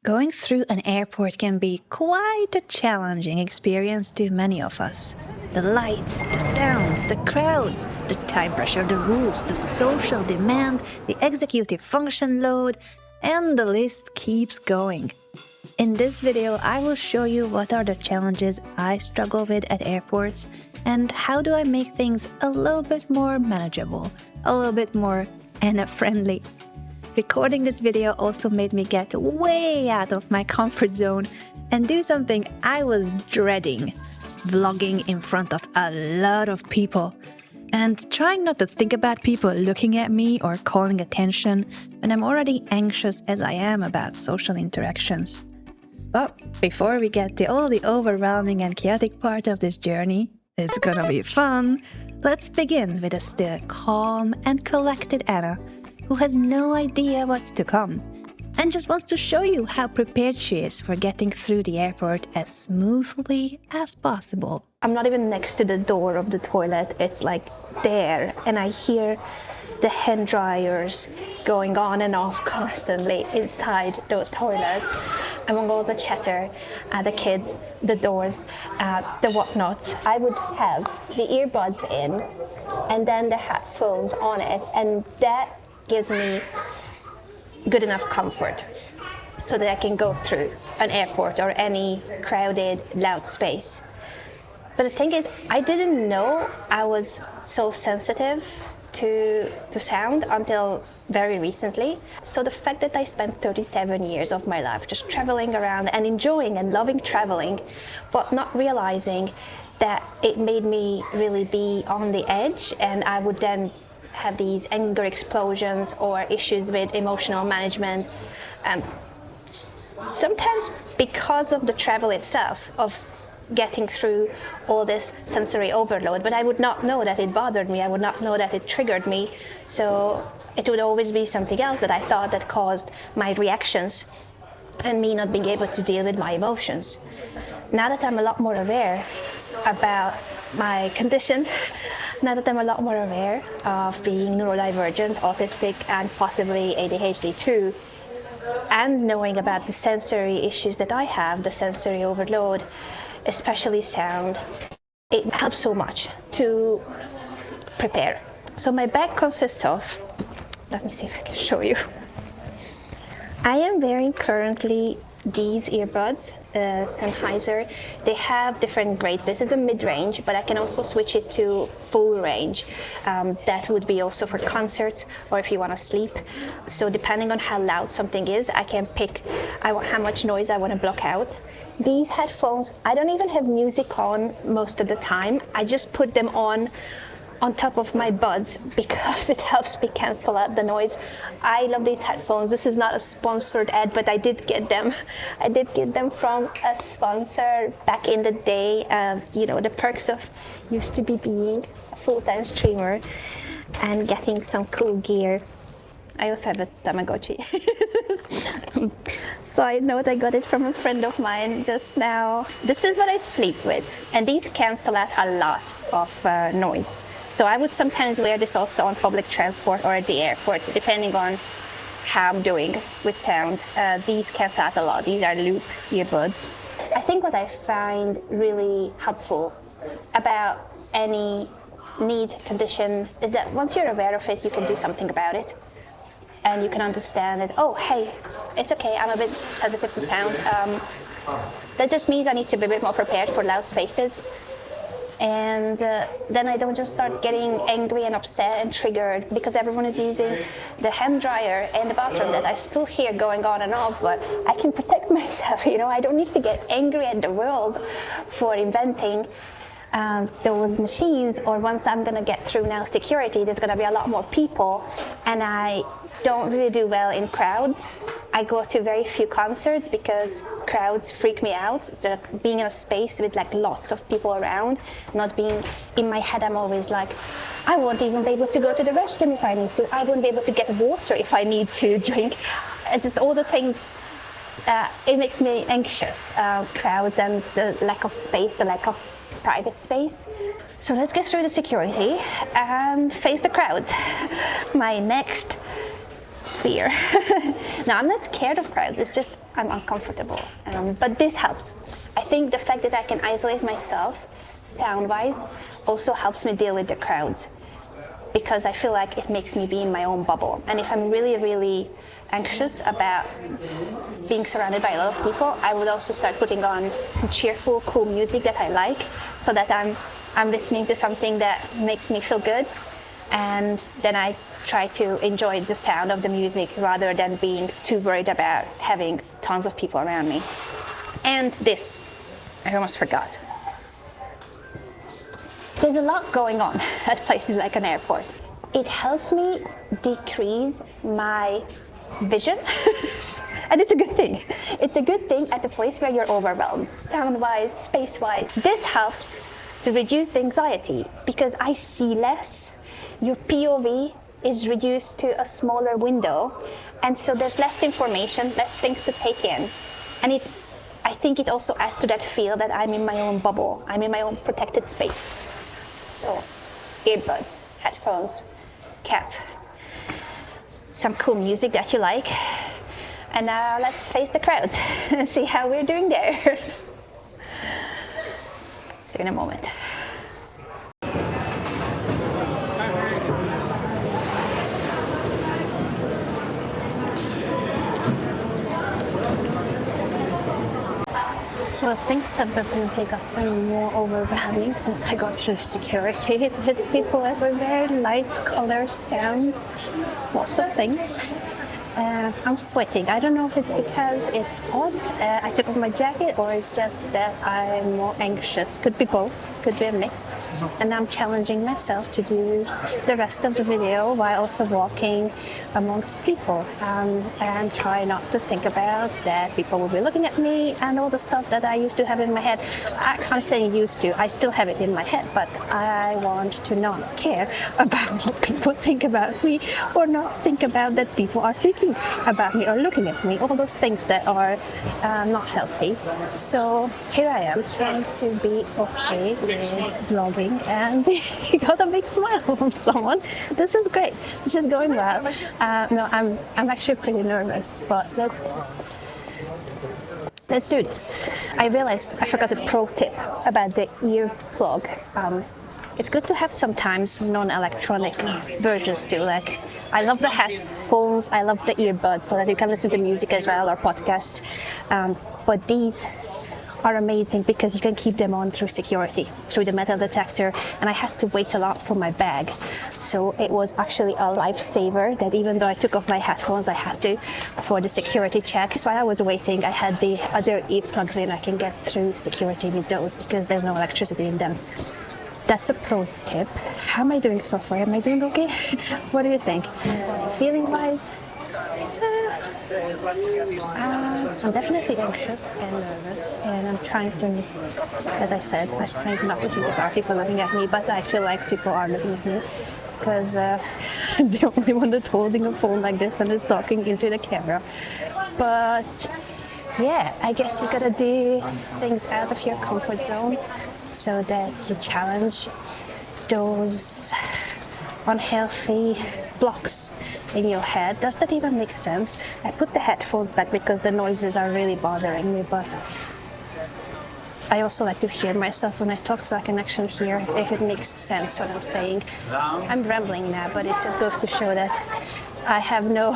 Going through an airport can be quite a challenging experience to many of us. The lights, the sounds, the crowds, the time pressure, the rules, the social demand, the executive function load, and the list keeps going. In this video, I will show you what are the challenges I struggle with at airports and how do I make things a little bit more manageable, a little bit more Anna-friendly. Recording this video also made me get way out of my comfort zone and do something I was dreading, vlogging in front of a lot of people, and trying not to think about people looking at me or calling attention when I'm already anxious as I am about social interactions. But before we get to all the overwhelming and chaotic part of this journey, it's gonna be fun. Let's begin with a still calm and collected Anna, who has no idea what's to come and just wants to show you how prepared she is for getting through the airport as smoothly as possible. I'm not even next to the door of the toilet, it's like there, and I hear the hand dryers going on and off constantly inside those toilets. Among all the chatter, the kids, the doors, the whatnots, I would have the earbuds in and then the headphones on it, and that gives me good enough comfort so that I can go through an airport or any crowded, loud space. But the thing is, I didn't know I was so sensitive to sound until very recently. So the fact that I spent 37 years of my life just traveling around and enjoying and loving traveling, but not realizing that it made me really be on the edge, and I would then have these anger explosions or issues with emotional management, sometimes because of the travel itself, of getting through all this sensory overload. But I would not know that it bothered me, I would not know that it triggered me, so it would always be something else that I thought that caused my reactions and me not being able to deal with my emotions. Now that I'm a lot more aware about my condition, now that I'm a lot more aware of being neurodivergent, autistic, and possibly ADHD too, and knowing about the sensory issues that I have, the sensory overload, especially sound, it helps so much to prepare. So my bag consists of, let me see if I can show you. I am wearing currently these earbuds, Sennheiser. They have different grades. This is the mid-range, but I can also switch it to full range. That would be also for concerts or if you want to sleep. So depending on how loud something is, I can pick how much noise I want to block out. These headphones, I don't even have music on most of the time. I just put them on top of my buds because it helps me cancel out the noise. I love these headphones. This is not a sponsored ad, but I did get them. I did get them from a sponsor back in the day. You know, the perks of used to be being a full-time streamer and getting some cool gear. I also have a Tamagotchi. Side note, I got it from a friend of mine just now. This is what I sleep with, and these cancel out a lot of noise. So I would sometimes wear this also on public transport or at the airport, depending on how I'm doing with sound. These cancel out a lot. These are loop earbuds. I think what I find really helpful about any need condition is that once you're aware of it, you can do something about it. And you can understand that, oh, hey, it's okay, I'm a bit sensitive to sound. That just means I need to be a bit more prepared for loud spaces. And then I don't just start getting angry and upset and triggered because everyone is using the hand dryer in the bathroom that I still hear going on and off, but I can protect myself, you know. I don't need to get angry at the world for inventing those machines, or once I'm gonna get through now security, there's gonna be a lot more people, and I don't really do well in crowds. I go to very few concerts because crowds freak me out. So being in a space with like lots of people around, not being in my head, I'm always like, I won't even be able to go to the restroom if I need to. I won't be able to get water if I need to drink. It's just all the things. It makes me anxious. Crowds and the lack of space, the lack of private space. So let's get through the security and face the crowds. My next fear. Now, I'm not scared of crowds. It's just I'm uncomfortable. But this helps. I think the fact that I can isolate myself sound-wise also helps me deal with the crowds, because I feel like it makes me be in my own bubble. And if I'm really, really anxious about being surrounded by a lot of people, I would also start putting on some cheerful, cool music that I like, so that I'm listening to something that makes me feel good. And then I try to enjoy the sound of the music rather than being too worried about having tons of people around me. And this, I almost forgot. There's a lot going on at places like an airport. It helps me decrease my vision, and it's a good thing. It's a good thing at the place where you're overwhelmed, sound-wise, space-wise. This helps to reduce the anxiety because I see less. Your POV is reduced to a smaller window, and so there's less information, less things to take in. And I think it also adds to that feel that I'm in my own bubble, I'm in my own protected space. So, earbuds, headphones, cap, some cool music that you like, and now let's face the crowds and see how we're doing there. See you in a moment. Well, things have definitely gotten more overwhelming since I got through security. There's people everywhere, lights, colors, sounds, lots of things. I'm sweating. I don't know if it's because it's hot, I took off my jacket, or it's just that I'm more anxious. Could be both, could be a mix. And I'm challenging myself to do the rest of the video while also walking amongst people, and try not to think about that people will be looking at me and all the stuff that I used to have in my head. I'm saying used to, I still have it in my head, but I want to not care about what people think about me, or not think about that people are thinking about me or looking at me, all those things that are not healthy. So here I am trying to be okay with vlogging, and got a big smile from someone. This is great. This is going well. No, I'm actually pretty nervous, but let's do this. I realized I forgot a pro tip about the ear plug. It's good to have sometimes non-electronic versions too. Like, I love the headphones, I love the earbuds, so that you can listen to music as well or podcasts. But these are amazing because you can keep them on through security, through the metal detector. And I had to wait a lot for my bag. So it was actually a lifesaver that even though I took off my headphones, I had to for the security check. So while I was waiting, I had the other earplugs in. I can get through security with those because there's no electricity in them. That's a pro tip. How am I doing so far? Am I doing okay? What do you think? Feeling wise? I'm definitely anxious and nervous, and I'm trying to, as I said, I'm trying not to think about people looking at me, but I feel like people are looking at me because I'm the only one that's holding a phone like this and is talking into the camera. But yeah, I guess you gotta do things out of your comfort zone so that you challenge those unhealthy blocks in your head. Does that even make sense? I put the headphones back because the noises are really bothering me, but I also like to hear myself when I talk so I can actually hear if it makes sense what I'm saying. I'm rambling now, but it just goes to show that I have no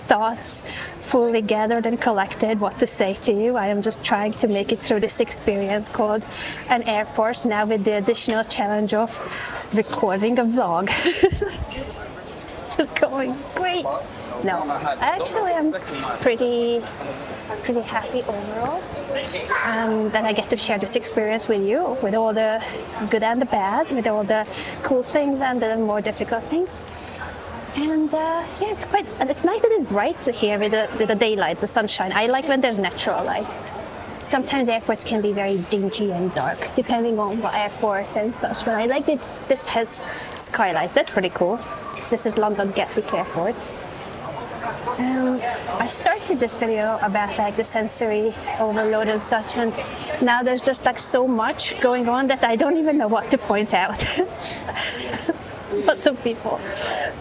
thoughts fully gathered and collected what to say to you. I am just trying to make it through this experience called an airport, now with the additional challenge of recording a vlog. This is going great. No, I actually am pretty happy overall that I get to share this experience with you, with all the good and the bad, with all the cool things and the more difficult things. And yeah, it's nice that it's bright here with the daylight, the sunshine. I like when there's natural light. Sometimes airports can be very dingy and dark, depending on what airport and such, but I like that this has skylights. That's pretty cool. This is London Gatwick Airport. I started this video about the sensory overload and such, and now there's just so much going on that I don't even know what to point out. Lots of people,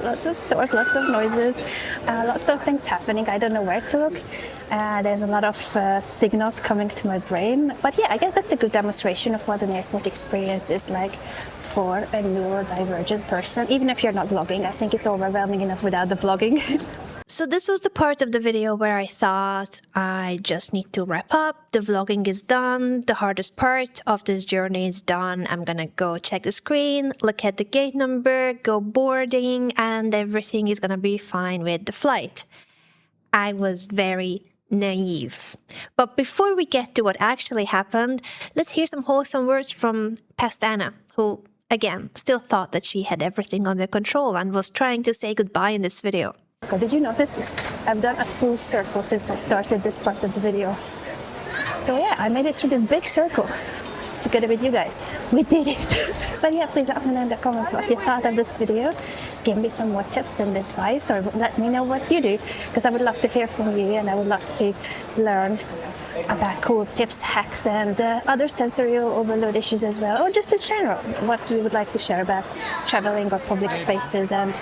lots of stores, lots of noises, lots of things happening. I don't know where to look. There's a lot of signals coming to my brain. But yeah, I guess that's a good demonstration of what an airport experience is like for a neurodivergent person. Even if you're not vlogging, I think it's overwhelming enough without the vlogging. So this was the part of the video where I thought I just need to wrap up. The vlogging is done. The hardest part of this journey is done. I'm gonna go check the screen, look at the gate number, go boarding, and everything is gonna be fine with the flight. I was very naive. But before we get to what actually happened, let's hear some wholesome words from past Anna, who, again, still thought that she had everything under control and was trying to say goodbye in this video. Did you notice? I've done a full circle since I started this part of the video. So yeah, I made it through this big circle together with you guys. We did it. But yeah, please let me know in the comments what you thought of this video. Give me some more tips and advice, or let me know what you do, because I would love to hear from you, and I would love to learn about cool tips, hacks, and other sensory overload issues as well, or just in general, what you would like to share about traveling or public spaces, and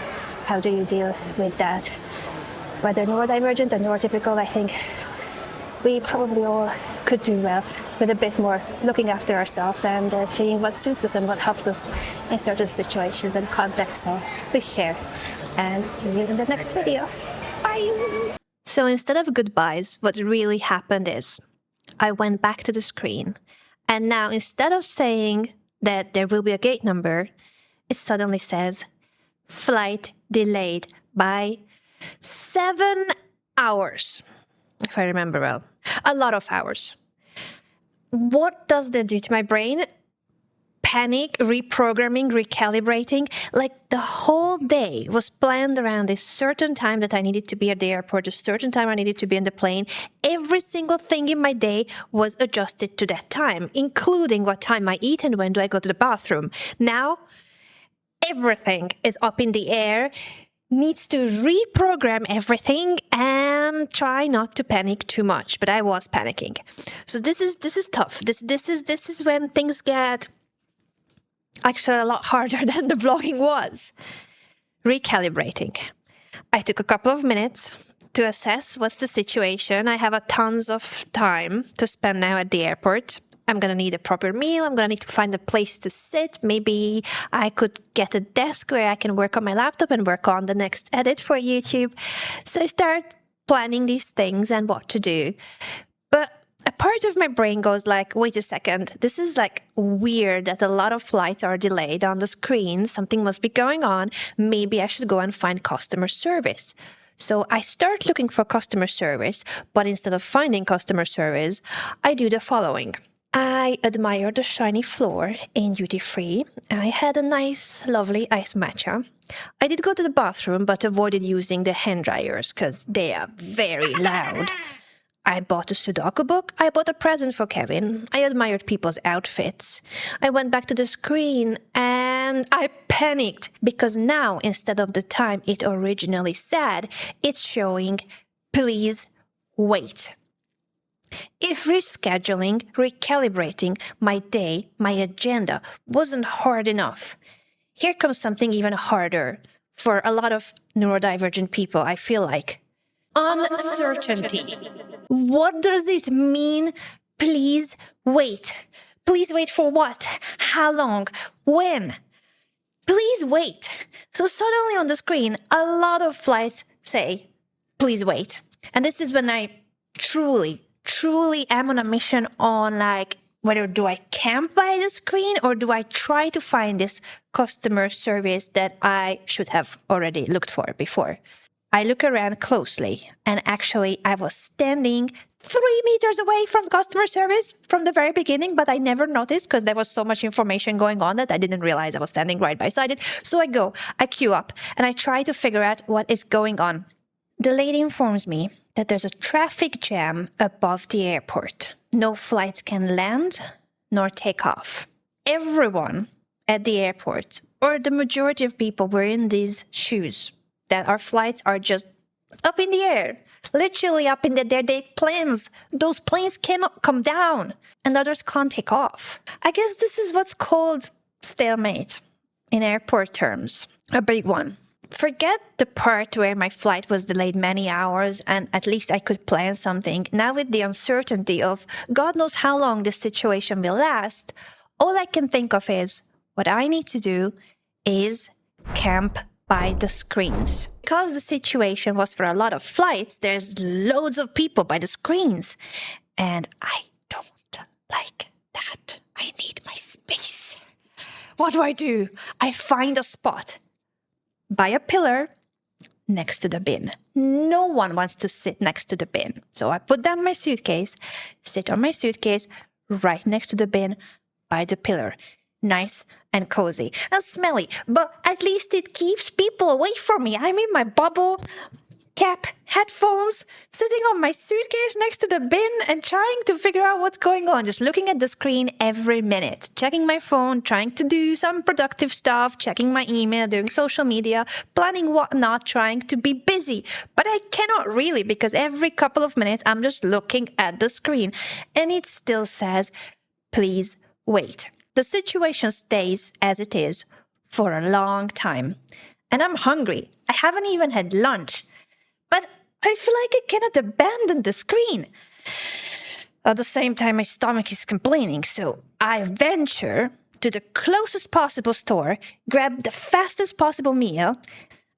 how do you deal with that? Whether neurodivergent or neurotypical, I think we probably all could do well with a bit more looking after ourselves and seeing what suits us and what helps us in certain situations and contexts. So please share, and see you in the next video. Bye! So instead of goodbyes, what really happened is I went back to the screen, and now instead of saying that there will be a gate number, it suddenly says flight delayed by 7 hours, if I remember well. A lot of hours. What does that do to my brain? Panic, reprogramming, recalibrating. Like the whole day was planned around a certain time that I needed to be at the airport, a certain time I needed to be on the plane. Every single thing in my day was adjusted to that time, including what time I eat and when do I go to the bathroom. Now, everything is up in the air, needs to reprogram everything and try not to panic too much. But I was panicking. So this is tough. This is when things get actually a lot harder than the vlogging was. Recalibrating. I took a couple of minutes to assess what's the situation. I have a tons of time to spend now at the airport. I'm going to need a proper meal. I'm going to need to find a place to sit. Maybe I could get a desk where I can work on my laptop and work on the next edit for YouTube. So I start planning these things and what to do. But a part of my brain goes like, wait a second, this is like weird that a lot of flights are delayed on the screen. Something must be going on. Maybe I should go and find customer service. So I start looking for customer service, but instead of finding customer service, I do the following. I admire the shiny floor in duty-free. I had a nice, lovely iced matcha. I did go to the bathroom, but avoided using the hand dryers because they are very loud. I bought a Sudoku book. I bought a present for Kevin. I admired people's outfits. I went back to the screen and I panicked because now, instead of the time it originally said, it's showing, please wait. If rescheduling, recalibrating my day, my agenda wasn't hard enough, here comes something even harder for a lot of neurodivergent people, I feel like. Uncertainty. What does it mean? Please wait. Please wait for what? How long? When? Please wait. So suddenly on the screen, a lot of flights say, please wait. And this is when I truly am on a mission on like, whether do I camp by the screen or do I try to find this customer service that I should have already looked for before. I look around closely and actually I was standing 3 meters away from customer service from the very beginning, but I never noticed because there was so much information going on that I didn't realize I was standing right beside it. So I queue up and I try to figure out what is going on. The lady informs me that there's a traffic jam above the airport. No flights can land nor take off. Everyone at the airport, or the majority of people, were in these shoes, that our flights are just up in the air, literally up in the air. They're planes. Those planes cannot come down and others can't take off. I guess this is what's called stalemate. in airport terms, a big one. Forget the part where my flight was delayed many hours and at least I could plan something. Now with the uncertainty of God knows how long this situation will last, all I can think of is what I need to do is camp by the screens. Because the situation was for a lot of flights, there's loads of people by the screens. And I don't like that. I need my space. What do? I find a spot by a pillar next to the bin. No one wants to sit next to the bin. So I put down my suitcase, sit on my suitcase right next to the bin by the pillar. Nice and cozy and smelly, but at least it keeps people away from me. I'm in my bubble, cap, headphones, sitting on my suitcase next to the bin and trying to figure out what's going on. Just looking at the screen every minute, checking my phone, trying to do some productive stuff, checking my email, doing social media, planning whatnot, trying to be busy. But I cannot really because every couple of minutes I'm just looking at the screen and it still says, please wait. The situation stays as it is for a long time. And I'm hungry. I haven't even had lunch. But I feel like I cannot abandon the screen. At the same time, my stomach is complaining, so I venture to the closest possible store, grab the fastest possible meal,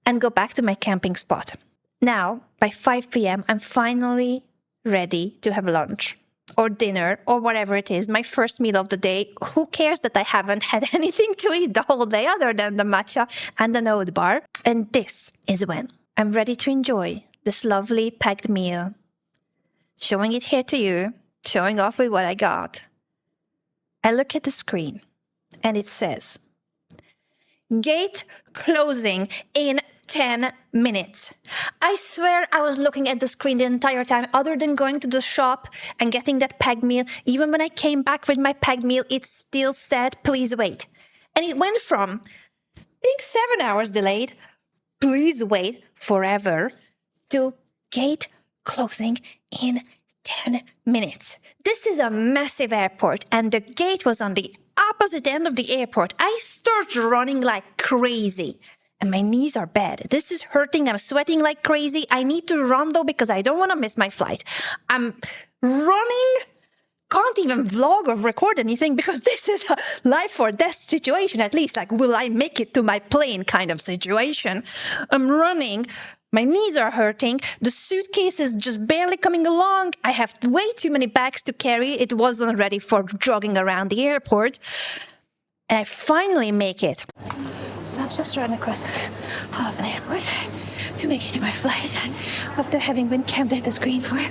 and go back to my camping spot. Now, by 5 p.m., I'm finally ready to have lunch or dinner or whatever it is, my first meal of the day. Who cares that I haven't had anything to eat the whole day other than the matcha and the oat bar? And this is when I'm ready to enjoy this lovely packed meal. Showing it here to you, showing off with what I got. I look at the screen and it says, gate closing in 10 minutes. I swear I was looking at the screen the entire time, other than going to the shop and getting that packed meal. Even when I came back with my packed meal, it still said, please wait. And it went from being 7 hours delayed, please wait forever, to gate closing in 10 minutes. This is a massive airport and the gate was on the opposite end of the airport. I start running like crazy and my knees are bad. This is hurting. I'm sweating like crazy. I need to run though because I don't want to miss my flight. I'm running. Can't even vlog or record anything because this is a life or death situation, at least. Like, will I make it to my plane kind of situation? I'm running. My knees are hurting. The suitcase is just barely coming along. I have way too many bags to carry. It wasn't ready for jogging around the airport. And I finally make it. So I've just run across half an airport to make it to my flight after having been camped at the screen for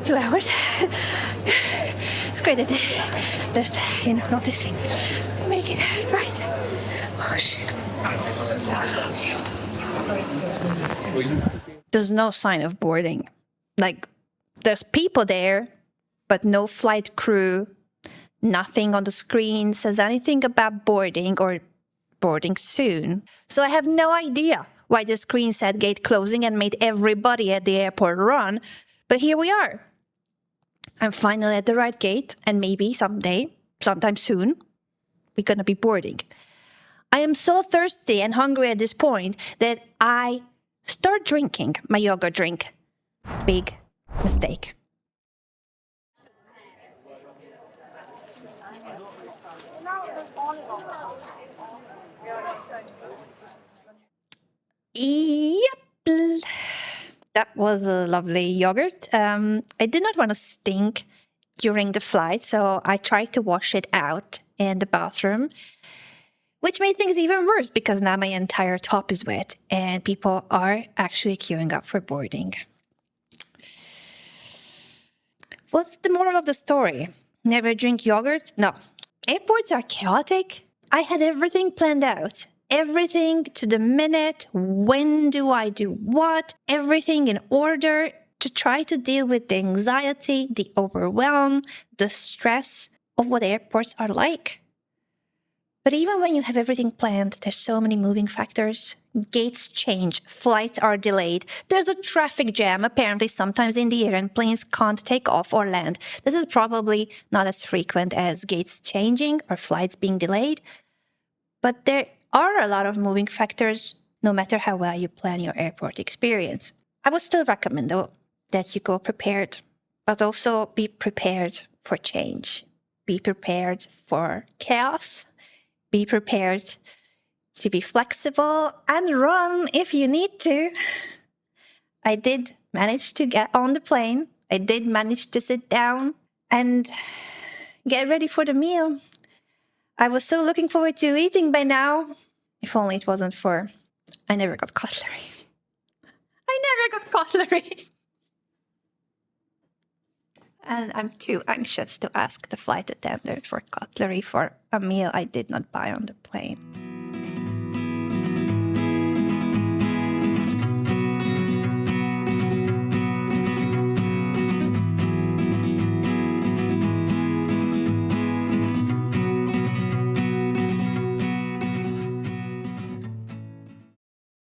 2 hours. It's great that there's enough notice to make it right. Oh shit. There's no sign of boarding. Like, there's people there, but no flight crew. Nothing on the screen says anything about boarding or boarding soon. So I have no idea why the screen said gate closing and made everybody at the airport run. But here we are. I'm finally at the right gate, and maybe someday, sometime soon, we're gonna be boarding. I am so thirsty and hungry at this point that I start drinking my yogurt drink. Big mistake. Yep. That was a lovely yogurt. I did not want to stink during the flight, so I tried to wash it out in the bathroom, which made things even worse because now my entire top is wet and people are actually queuing up for boarding. What's the moral of the story? Never drink yogurt? No. Airports are chaotic. I had everything planned out. Everything to the minute. When do I do what? Everything in order to try to deal with the anxiety, the overwhelm, the stress of what airports are like. But even when you have everything planned, there's so many moving factors. Gates change, flights are delayed. There's a traffic jam, apparently sometimes in the air, and planes can't take off or land. This is probably not as frequent as gates changing or flights being delayed. But there are a lot of moving factors, no matter how well you plan your airport experience. I would still recommend, though, that you go prepared, but also be prepared for change. Be prepared for chaos. Be prepared to be flexible and run if you need to. I did manage to get on the plane. I did manage to sit down and get ready for the meal. I was so looking forward to eating by now. If only it wasn't for I never got cutlery. I never got cutlery. And I'm too anxious to ask the flight attendant for cutlery for a meal I did not buy on the plane.